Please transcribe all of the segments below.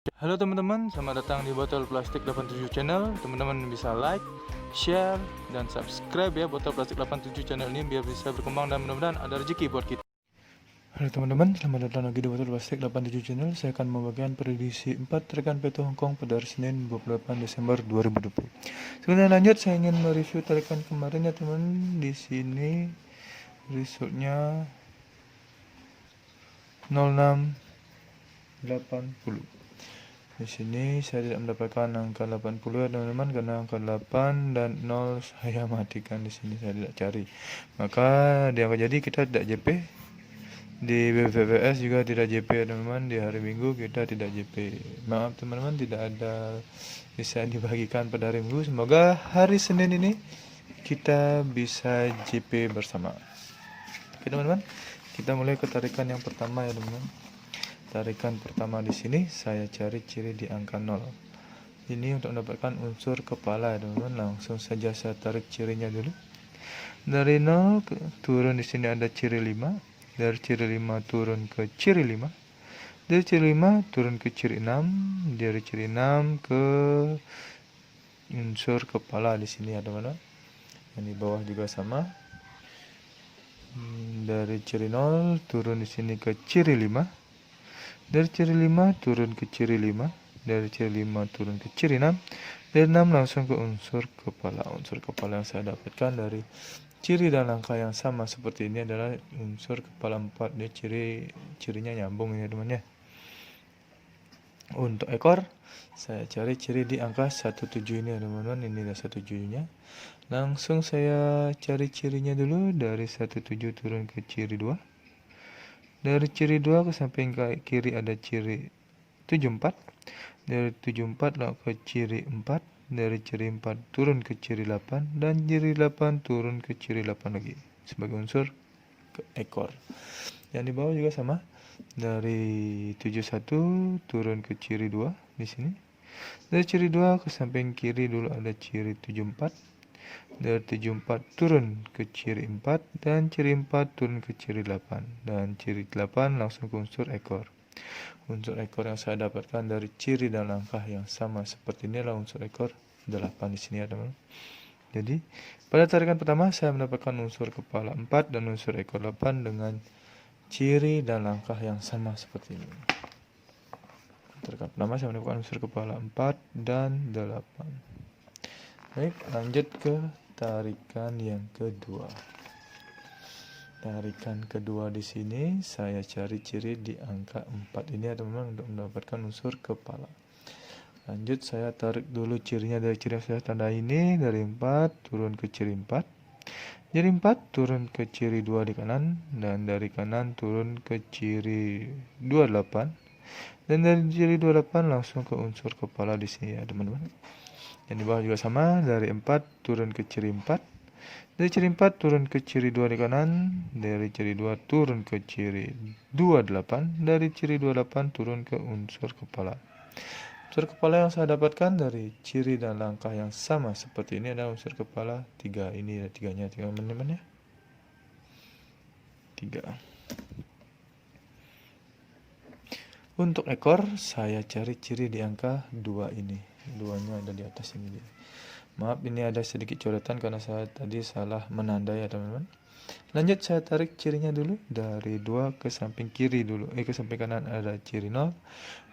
Halo teman-teman, selamat datang di Botol Plastik 87 Channel. Teman-teman bisa like, share, dan subscribe ya Botol Plastik 87 Channel ini biar bisa berkembang dan mudah-mudahan ada rezeki buat kita. Halo teman-teman, selamat datang lagi di Botol Plastik 87 Channel. Saya akan membagikan prediksi 4 rekan peto Hongkong pada hari Senin 28 Desember 2020. Sebelum lanjut, saya ingin mereview tarikan kemarin ya teman. Di sini resultnya 0680. Di sini saya tidak mendapatkan angka 80 ya teman-teman, karena angka 8 dan 0 saya matikan di sini, saya tidak cari. Maka di angka jadi kita tidak JP. Di BVPS juga tidak JP ya teman-teman. Di hari Minggu kita tidak JP. Maaf teman-teman, tidak ada bisa dibagikan pada hari Minggu. Semoga hari Senin ini kita bisa JP bersama. Oke teman-teman, kita mulai ke tarikan yang pertama ya teman-teman. Tarikan pertama di sini saya cari ciri di angka 0. Ini untuk mendapatkan unsur kepala ya teman-teman. Langsung saja saya tarik cirinya dulu. Dari 0 turun di sini ada ciri 5. Dari ciri 5 turun ke ciri 5. Dari ciri 5 turun ke ciri 6. Dari ciri 6 ke unsur kepala di sini ya teman-teman. Yang di bawah juga sama. Dari ciri 0 turun di sini ke ciri 5. Dari ciri 5 turun ke ciri 5. Dari ciri 5 turun ke ciri 6. Dari 6 langsung ke unsur kepala. Unsur kepala yang saya dapatkan dari ciri dan langkah yang sama seperti ini adalah unsur kepala 4. Dia cirinya nyambung ya teman ya. Untuk ekor saya cari ciri di angka 17 ini ya teman-teman. Ini ada 17-nya. Langsung saya cari cirinya dulu. Dari 17 turun ke ciri 2. Dari ciri 2 ke samping kiri ada ciri 74. Dari 74 ke ciri 4. Dari ciri 4 turun ke ciri 8. Dan ciri 8 turun ke ciri 8 lagi sebagai unsur ke ekor. Yang di bawah juga sama. Dari 71 turun ke ciri 2 di sini. Dari ciri 2 ke samping kiri dulu ada ciri 74. Dari 74 turun ke ciri 4. Dan ciri 4 turun ke ciri 8. Dan ciri 8 langsung ke unsur ekor. Unsur ekor yang saya dapatkan dari ciri dan langkah yang sama seperti ini adalah unsur ekor 8 di sini ya teman. Jadi pada tarikan pertama saya mendapatkan unsur kepala 4 dan unsur ekor 8 dengan ciri dan langkah yang sama seperti ini. Tarikan pertama saya mendapatkan unsur kepala 4 dan 8. Baik, lanjut ke tarikan yang kedua. Tarikan kedua di sini saya cari ciri di angka 4 ini ya teman-teman untuk mendapatkan unsur kepala. Lanjut saya tarik dulu cirinya dari ciri yang saya tanda ini. Dari 4 turun ke ciri 4. Dari 4 turun ke ciri 2 di kanan. Dan dari kanan turun ke ciri 28. Dan dari ciri 28 langsung ke unsur kepala di sini ya teman-teman. Yang di bawah juga sama. Dari 4 turun ke ciri 4. Dari ciri 4 turun ke ciri 2 di kanan. Dari ciri 2 turun ke ciri 28. Dari ciri 28 turun ke unsur kepala. Unsur kepala yang saya dapatkan dari ciri dan langkah yang sama seperti ini adalah unsur kepala 3. Ini ada 3-nya, teman-teman ya. 3. Untuk ekor saya cari ciri di angka 2 ini. 2-nya ada di atas ini dia. Maaf ini ada sedikit coretan karena saya tadi salah menandai ya teman-teman. Lanjut saya tarik cirinya dulu. Dari 2 ke samping kiri dulu. Ke samping kanan ada ciri 0.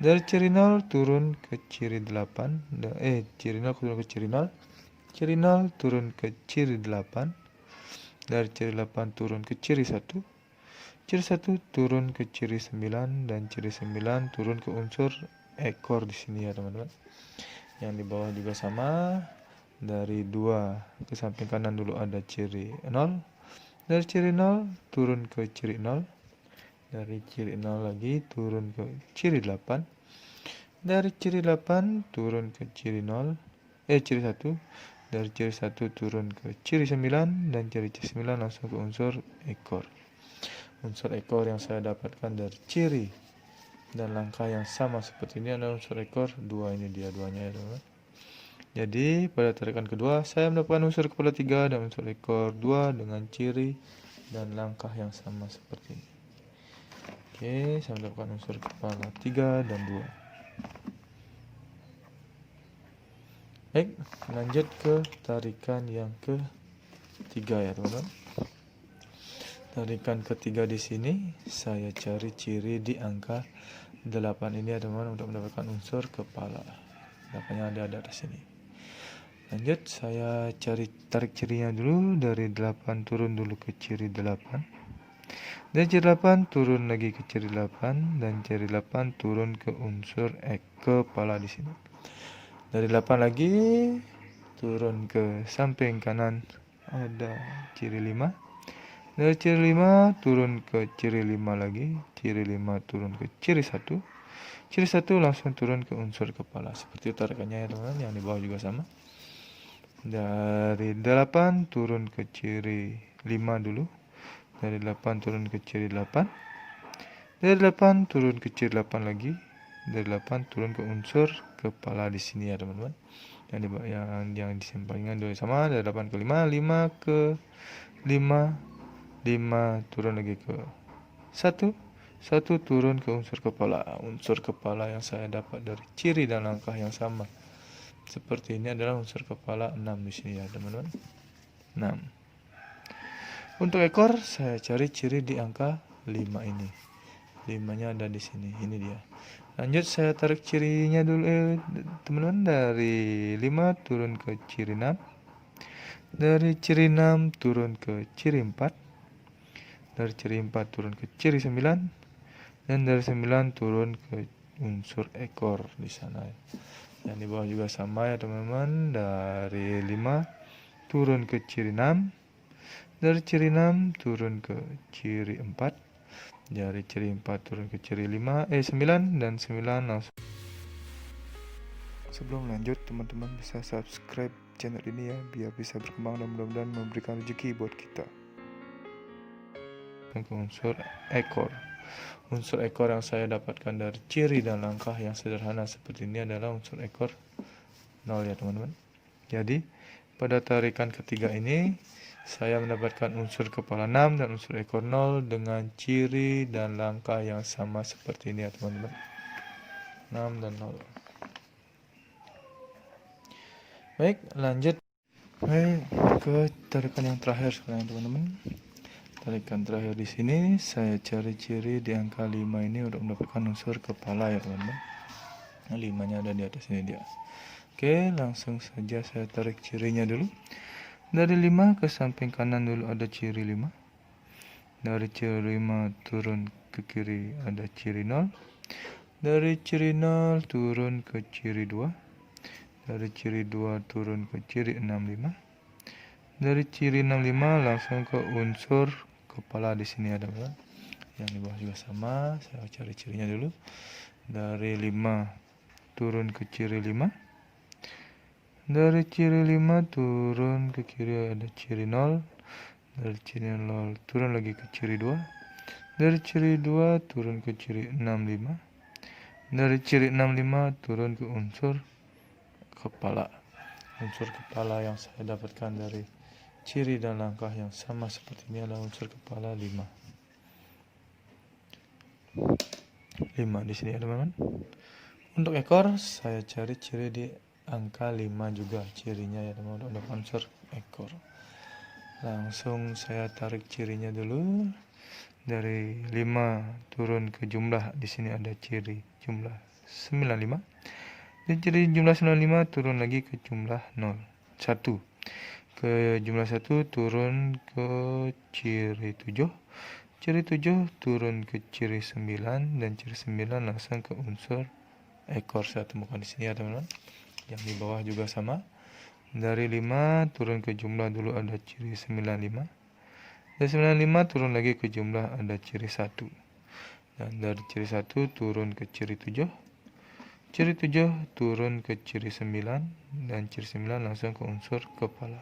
Dari ciri 0 turun ke ciri 8. Ciri 0 turun ke ciri 0. Ciri 0 turun ke ciri 8. Dari ciri 8 turun ke ciri 1. Ciri 1 turun ke ciri 9. Dan ciri 9 turun ke unsur ekor di sini ya teman-teman. Yang di bawah juga sama. Dari 2 ke samping kanan dulu ada ciri 0. Dari ciri 0 turun ke ciri 0. Dari ciri 0 lagi turun ke ciri 8. Dari ciri 8 turun ke ciri 0. Ciri 1. Dari ciri 1 turun ke ciri 9. Dan ciri 9 langsung ke unsur ekor. Unsur ekor yang saya dapatkan dari ciri dan langkah yang sama seperti ini adalah unsur ekor 2. Ini dia 2-nya ya teman-teman. Jadi pada tarikan kedua saya mendapatkan unsur kepala 3 dan unsur ekor 2 dengan ciri dan langkah yang sama seperti ini. Oke, saya mendapatkan unsur kepala 3 dan 2. Baik, lanjut ke tarikan yang ketiga ya teman-teman. Tarikan ketiga di sini saya cari ciri di angka 8 ini ya teman-teman untuk mendapatkan unsur kepala. 8-nya ada di sini. Lanjut saya tarik cirinya dulu. Dari 8 turun dulu ke ciri 8. Dari ciri 8 turun lagi ke ciri 8 dan ciri 8 turun ke unsur kepala di sini. Dari 8 lagi turun ke samping kanan ada ciri 5. Dari ciri 5 turun ke ciri 5 lagi. Ciri 5 turun ke ciri 1. Ciri 1 langsung turun ke unsur kepala. Seperti itu tarikannya ya teman-teman. Yang di bawah juga sama. Dari 8 turun ke ciri 5 dulu. Dari 8 turun ke ciri 8. Dari 8 turun ke ciri 8 lagi. Dari 8 turun ke unsur kepala di sini ya teman-teman. Yang disampaikan dulu sama. Dari 8 ke 5. 5 ke 5. 5 turun lagi ke 1. 1 turun ke unsur kepala. Unsur kepala yang saya dapat dari ciri dan langkah yang sama seperti ini adalah unsur kepala 6 di sini ya teman-teman. 6. Untuk ekor saya cari ciri di angka 5 ini. 5-nya ada di sini. Ini dia. Lanjut saya tarik cirinya dulu teman-teman. Dari 5 turun ke ciri 6. Dari ciri 6 turun ke ciri 4. Dari ciri 4 turun ke ciri 9. Dan dari 9 turun ke unsur ekor di sana. Yang di bawah juga sama ya teman-teman. Dari 5 turun ke ciri 6. Dari ciri 6 turun ke ciri 4. Dari ciri 4 turun ke ciri 9 dan 9 langsung. Sebelum lanjut teman-teman bisa subscribe channel ini ya, biar bisa berkembang dan mudah-mudahan memberikan rezeki buat kita. Ke unsur ekor. Unsur ekor yang saya dapatkan dari ciri dan langkah yang sederhana seperti ini adalah unsur ekor 0 ya teman-teman. Jadi pada tarikan ketiga ini saya mendapatkan unsur kepala 6 dan unsur ekor 0 dengan ciri dan langkah yang sama seperti ini ya teman-teman. 6 dan 0. Baik, lanjut ke tarikan yang terakhir sekarang teman-teman. Tarikan terakhir di sini saya cari ciri di angka 5 ini untuk mendapatkan unsur kepala ya teman-teman. 5-nya ada di atas ini dia. Oke, langsung saja saya tarik cirinya dulu. Dari 5 ke samping kanan dulu ada ciri 5. Dari ciri 5 turun ke kiri ada ciri 0. Dari ciri 0 turun ke ciri 2. Dari ciri 2 turun ke ciri 65. Dari ciri 65 langsung ke unsur kepala di sini ada teman. Yang di bawah juga sama. Saya cari cirinya dulu. Dari 5 turun ke ciri 5. Dari ciri 5 turun ke kiri ada ciri 0. Dari ciri 0 turun lagi ke ciri 2. Dari ciri 2 turun ke ciri 65. Dari ciri 65 turun ke unsur kepala. Unsur kepala yang saya dapatkan dari ciri dan langkah yang sama seperti ini adalah unsur kepala 5. 5 di sini ya teman-teman. Untuk ekor saya cari ciri di angka 5 juga cirinya ya teman-teman untuk unsur ekor. Langsung saya tarik cirinya dulu. Dari 5 turun ke jumlah di sini ada ciri jumlah 95. Dan ciri jumlah 95 turun lagi ke jumlah 0 1. Ke jumlah 1 turun ke ciri 7. Ciri 7 turun ke ciri 9 dan ciri 9 langsung ke unsur ekor saya temukan di sini ya teman-teman. Yang di bawah juga sama. Dari 5 turun ke jumlah dulu ada ciri 95. Dari 95 turun lagi ke jumlah ada ciri 1. Dan dari ciri 1 turun ke ciri 7. Ciri 7 turun ke ciri 9 dan ciri 9 langsung ke unsur kepala.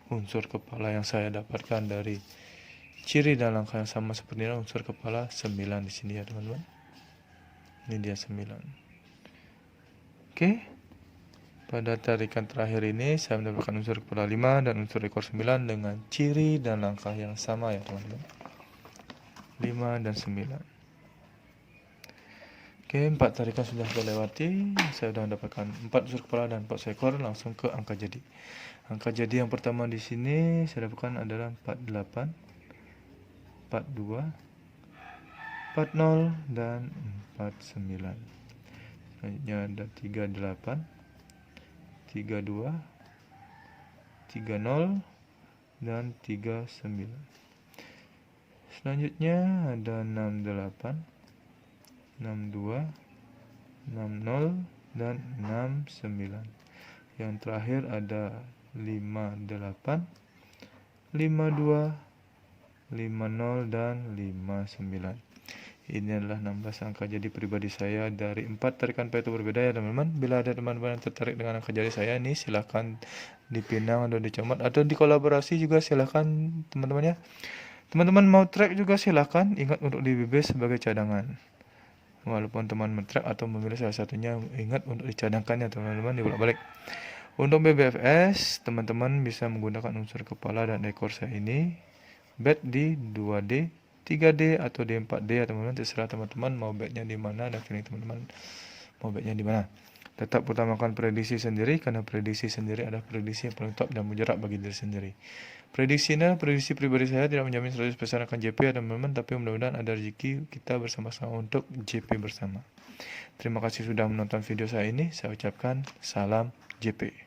Unsur kepala yang saya dapatkan dari ciri dan langkah yang sama seperti ini unsur kepala 9 di sini ya teman-teman. Ini dia 9. Oke. Pada tarikan terakhir ini saya mendapatkan unsur kepala 5 dan unsur ekor 9 dengan ciri dan langkah yang sama ya teman-teman. 5 dan 9. Oke, 4 tarikan sudah terlewati. Saya sudah mendapatkan 4 unsur kepala dan 4 seekor. Langsung ke angka jadi. Angka jadi yang pertama di sini saya dapatkan adalah 48, 42, 40 dan 49. Selanjutnya ada 38, 32, 30 dan 39. Selanjutnya ada 68, 62, 60 dan 69. Yang terakhir ada 58, 52, 50 dan 59. Ini adalah 16 angka jadi pribadi saya dari 4 tarikan Pareto berbeda ya teman-teman. Bila ada teman-teman yang tertarik dengan angka jadi saya ini, silahkan dipinang atau dicomot atau dikolaborasi juga silahkan teman-teman ya. Teman-teman mau track juga silahkan, ingat untuk di BB sebagai cadangan. Walaupun teman men-track atau memilih salah satunya, ingat untuk dicadangkan ya teman-teman, dibolak-balik. Untuk BBFS, teman-teman bisa menggunakan unsur kepala dan ekor saya ini. Bet di 2D, 3D atau di 4D ya teman-teman, terserah teman-teman mau betnya di mana dan feeling teman-teman mau betnya di mana. Tetap utamakan prediksi sendiri karena prediksi sendiri adalah prediksi yang paling top dan mujarab bagi diri sendiri. Prediksinya, prediksi pribadi saya tidak menjamin 100% akan JP ya teman-teman, tapi mudah-mudahan ada rezeki kita bersama-sama untuk JP bersama. Terima kasih sudah menonton video saya ini. Saya ucapkan salam JP.